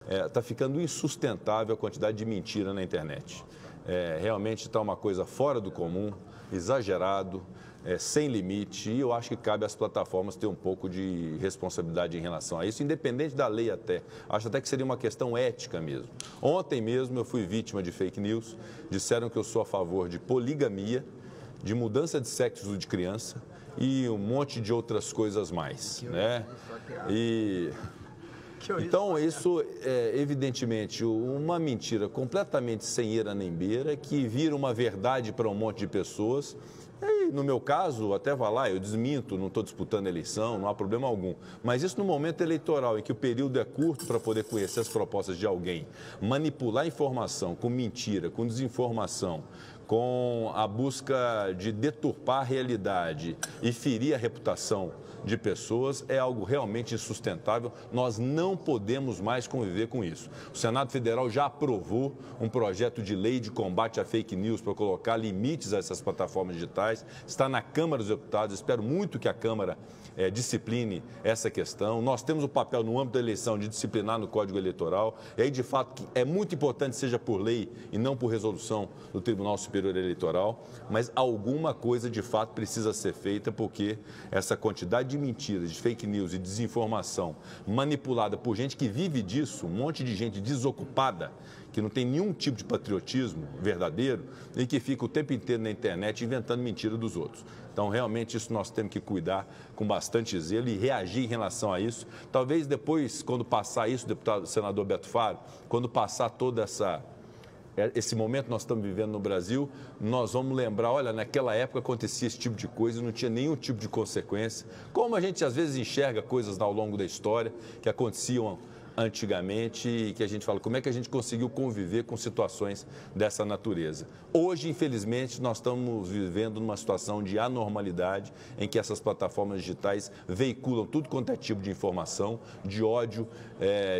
está ficando insustentável a quantidade de mentira na internet. Realmente está uma coisa fora do comum, exagerado, sem limite, e eu acho que cabe às plataformas ter um pouco de responsabilidade em relação a isso, independente da lei até. Acho até que seria uma questão ética mesmo. Ontem mesmo eu fui vítima de fake news, disseram que eu sou a favor de poligamia, de mudança de sexo de criança e um monte de outras coisas mais, né? Então, isso é, evidentemente, uma mentira completamente sem eira nem beira, que vira uma verdade para um monte de pessoas. E, no meu caso, até vai lá, eu desminto, não estou disputando eleição, não há problema algum. Mas isso no momento eleitoral, em que o período é curto para poder conhecer as propostas de alguém, manipular informação com mentira, com desinformação, com a busca de deturpar a realidade e ferir a reputação de pessoas, é algo realmente insustentável. Nós não podemos mais conviver com isso. O Senado Federal já aprovou um projeto de lei de combate à fake news para colocar limites a essas plataformas digitais. Está na Câmara dos Deputados. Espero muito que a Câmara discipline essa questão. Nós temos o papel no âmbito da eleição de disciplinar no Código Eleitoral. E aí, de fato, que é muito importante seja por lei e não por resolução do Tribunal Superior Eleitoral, mas alguma coisa de fato precisa ser feita, porque essa quantidade de mentiras, de fake news e desinformação manipulada por gente que vive disso, um monte de gente desocupada, que não tem nenhum tipo de patriotismo verdadeiro e que fica o tempo inteiro na internet inventando mentira dos outros. Então, realmente, isso nós temos que cuidar com bastante zelo e reagir em relação a isso. Talvez depois, quando passar isso, senador Beto Faro, quando passar toda esse momento que nós estamos vivendo no Brasil, nós vamos lembrar, olha, naquela época acontecia esse tipo de coisa e não tinha nenhum tipo de consequência. Como a gente às vezes enxerga coisas ao longo da história que aconteciam antigamente e que a gente fala, como é que a gente conseguiu conviver com situações dessa natureza? Hoje, infelizmente, nós estamos vivendo numa situação de anormalidade em que essas plataformas digitais veiculam tudo quanto é tipo de informação, de ódio,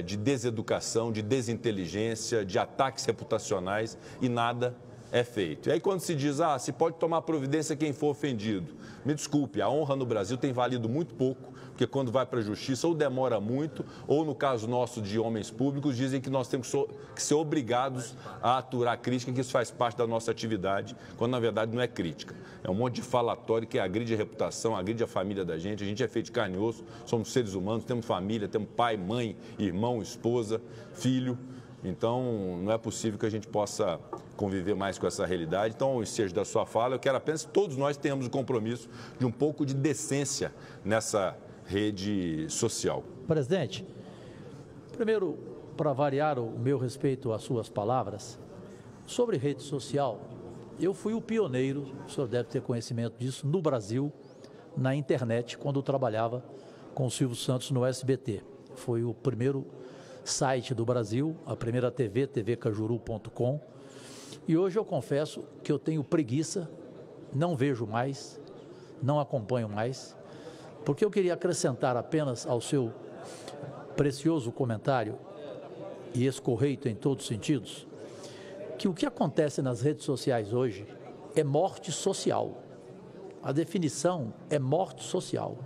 de deseducação, de desinteligência, de ataques reputacionais e nada é feito. E aí quando se diz, se pode tomar providência quem for ofendido. Me desculpe, a honra no Brasil tem valido muito pouco, porque quando vai para a justiça ou demora muito, ou no caso nosso de homens públicos, dizem que nós temos que ser obrigados a aturar a crítica, que isso faz parte da nossa atividade, quando na verdade não é crítica. É um monte de falatório que agride a reputação, agride a família da gente. A gente é feito de carne e osso, somos seres humanos, temos família, temos pai, mãe, irmão, esposa, filho. Então, não é possível que a gente possa conviver mais com essa realidade. Então, ao ensejo da sua fala, eu quero apenas que todos nós tenhamos o compromisso de um pouco de decência nessa rede social. Presidente, primeiro, para variar o meu respeito às suas palavras, sobre rede social, eu fui o pioneiro, o senhor deve ter conhecimento disso, no Brasil, na internet, quando eu trabalhava com o Silvio Santos no SBT. Foi o primeiro site do Brasil, a primeira TV, tvcajuru.com, e hoje eu confesso que eu tenho preguiça, não vejo mais, não acompanho mais, porque eu queria acrescentar apenas ao seu precioso comentário, e escorreito em todos os sentidos, que o que acontece nas redes sociais hoje é morte social. A definição é morte social,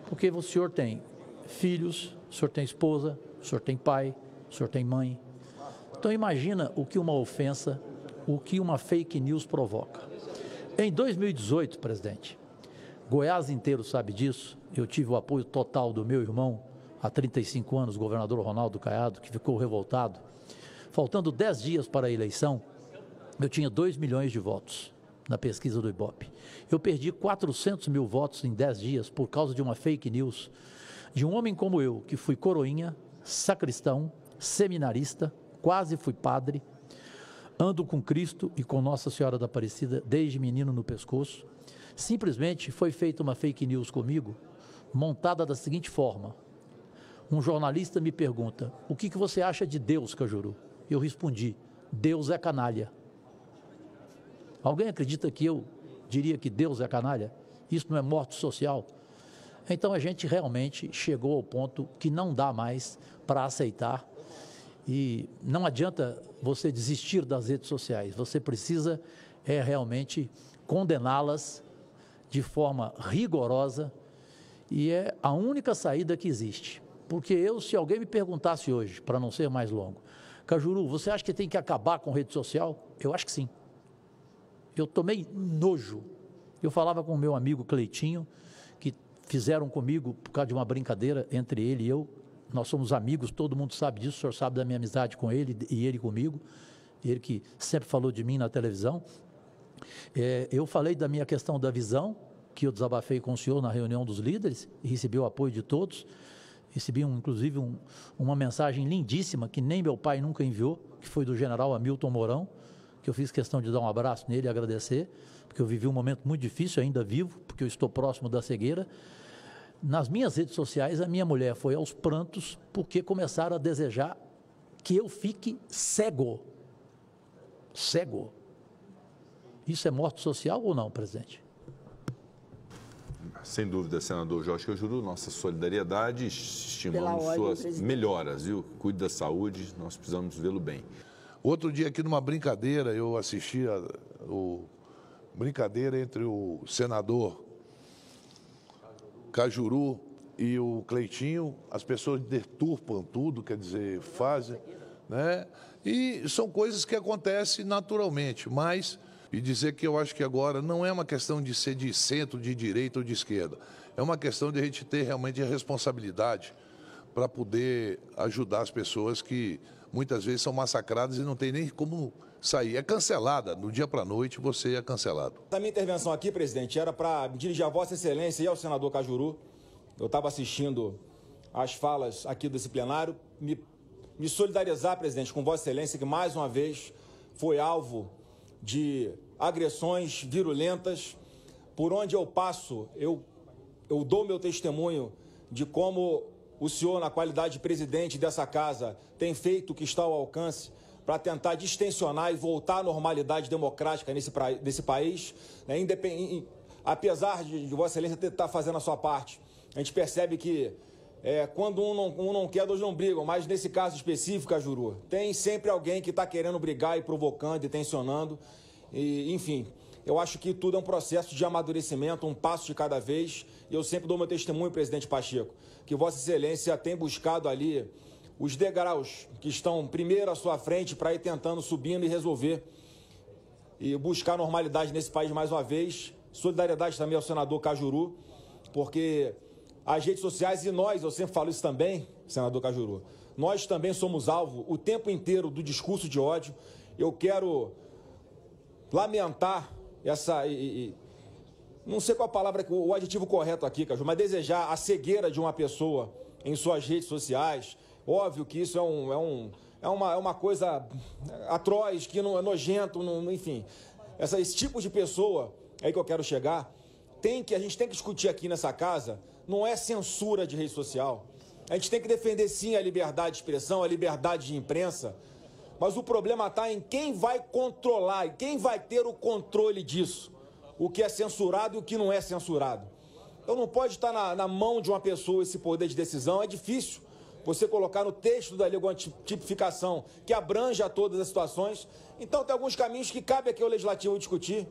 porque o senhor tem filhos, o senhor tem esposa, o senhor tem pai, o senhor tem mãe. Então imagina o que uma ofensa, o que uma fake news provoca. Em 2018, presidente, Goiás inteiro sabe disso, eu tive o apoio total do meu irmão, há 35 anos, governador Ronaldo Caiado, que ficou revoltado. Faltando 10 dias para a eleição, eu tinha 2 milhões de votos na pesquisa do Ibope. Eu perdi 400 mil votos em 10 dias por causa de uma fake news de um homem como eu, que fui coroinha, sacristão, seminarista, quase fui padre, ando com Cristo e com Nossa Senhora da Aparecida desde menino no pescoço. Simplesmente foi feita uma fake news comigo, montada da seguinte forma. Um jornalista me pergunta, o que você acha de Deus, Cajuru? Eu respondi, Deus é canalha. Alguém acredita que eu diria que Deus é canalha? Isso não é morte social? Então a gente realmente chegou ao ponto que não dá mais para aceitar e não adianta você desistir das redes sociais, você precisa realmente condená-las de forma rigorosa e é a única saída que existe, Porque se alguém me perguntasse hoje, para não ser mais longo, Cajuru, você acha que tem que acabar com rede social? Eu acho que sim. Eu tomei nojo. Eu falava com o meu amigo Cleitinho, que fizeram comigo por causa de uma brincadeira entre ele e eu. Nós somos amigos, todo mundo sabe disso, o senhor sabe da minha amizade com ele e ele comigo. Ele que sempre falou de mim na televisão. Eu falei da minha questão da visão, que eu desabafei com o senhor na reunião dos líderes e recebi o apoio de todos. Recebi, inclusive, uma mensagem lindíssima que nem meu pai nunca enviou, que foi do general Hamilton Mourão, que eu fiz questão de dar um abraço nele e agradecer, porque eu vivi um momento muito difícil, ainda vivo, porque eu estou próximo da cegueira. Nas minhas redes sociais, a minha mulher foi aos prantos, porque começaram a desejar que eu fique cego. Cego. Isso é morte social ou não, presidente? Sem dúvida, senador Jorge Cajuru, nossa solidariedade, estimamos suas melhoras, viu? Cuide da saúde, nós precisamos vê-lo bem. Outro dia aqui numa brincadeira, eu assisti a brincadeira entre o senador Cajuru e o Cleitinho. As pessoas deturpam tudo, quer dizer, fazem, né? E são coisas que acontecem naturalmente, mas... E dizer que eu acho que agora não é uma questão de ser de centro, de direita ou de esquerda. É uma questão de a gente ter realmente a responsabilidade para poder ajudar as pessoas que muitas vezes são massacradas e não tem nem como sair. É cancelada, do dia para a noite você é cancelado. A minha intervenção aqui, presidente, era para dirigir a Vossa Excelência e ao senador Cajuru. Eu estava assistindo às falas aqui desse plenário, me solidarizar, presidente, com Vossa Excelência, que mais uma vez foi alvo de agressões virulentas. Por onde eu passo, eu dou meu testemunho de como o senhor, na qualidade de presidente dessa casa, tem feito o que está ao alcance para tentar distensionar e voltar à normalidade democrática nesse país, né? Apesar de Vossa Excelência estar fazendo a sua parte, a gente percebe que quando um não quer, dois não brigam, mas nesse caso específico, Cajuru, tem sempre alguém que está querendo brigar e provocando e tensionando. E, enfim, eu acho que tudo é um processo de amadurecimento, um passo de cada vez. E eu sempre dou meu testemunho, presidente Pacheco, que Vossa Excelência tem buscado ali os degraus que estão primeiro à sua frente para ir tentando, subindo e resolver. E buscar normalidade nesse país mais uma vez. Solidariedade também ao senador Cajuru, porque as redes sociais, e nós, eu sempre falo isso também, senador Cajuru, nós também somos alvo o tempo inteiro do discurso de ódio. Eu quero lamentar não sei qual a palavra, o adjetivo correto aqui, Cajuru, mas desejar a cegueira de uma pessoa em suas redes sociais. Óbvio que isso é uma coisa atroz, que não é nojento, enfim. Esse tipo de pessoa, é aí que eu quero chegar, a gente tem que discutir aqui nessa casa, não é censura de rede social. A gente tem que defender sim a liberdade de expressão, a liberdade de imprensa, mas o problema está em quem vai controlar, e quem vai ter o controle disso, o que é censurado e o que não é censurado. Então não pode estar na mão de uma pessoa esse poder de decisão. É difícil você colocar no texto da lei alguma tipificação que abranja todas as situações. Então tem alguns caminhos que cabe aqui ao Legislativo discutir.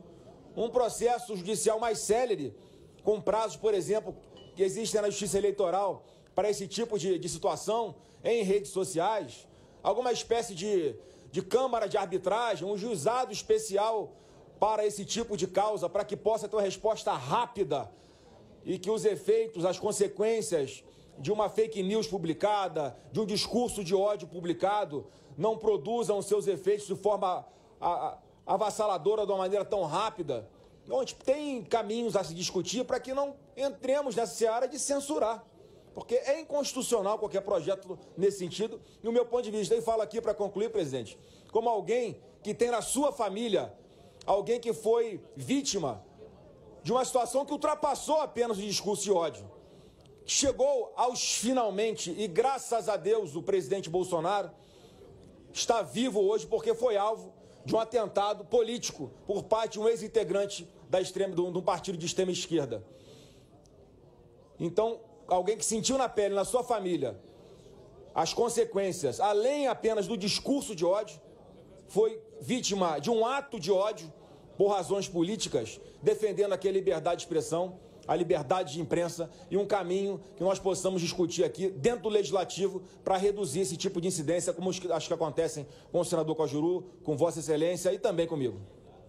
Um processo judicial mais célere, com prazos, por exemplo, que existem na Justiça Eleitoral para esse tipo de situação em redes sociais, alguma espécie de câmara de arbitragem, um juizado especial para esse tipo de causa, para que possa ter uma resposta rápida e que os efeitos, as consequências de uma fake news publicada, de um discurso de ódio publicado, não produzam seus efeitos de forma avassaladora de uma maneira tão rápida. Então, a gente tem caminhos a se discutir para que não entremos nessa seara de censurar, porque é inconstitucional qualquer projeto nesse sentido. E o meu ponto de vista, e falo aqui para concluir, presidente, como alguém que tem na sua família alguém que foi vítima de uma situação que ultrapassou apenas o discurso de ódio, chegou aos finalmente, e graças a Deus o presidente Bolsonaro está vivo hoje porque foi alvo de um atentado político por parte de um ex-integrante de um partido de extrema esquerda. Então, alguém que sentiu na pele, na sua família, as consequências, além apenas do discurso de ódio, foi vítima de um ato de ódio por razões políticas, defendendo aqui a liberdade de expressão. a liberdade de imprensa e um caminho que nós possamos discutir aqui dentro do Legislativo para reduzir esse tipo de incidência, como as que acontecem com o senador Cajuru, com Vossa Excelência e também comigo.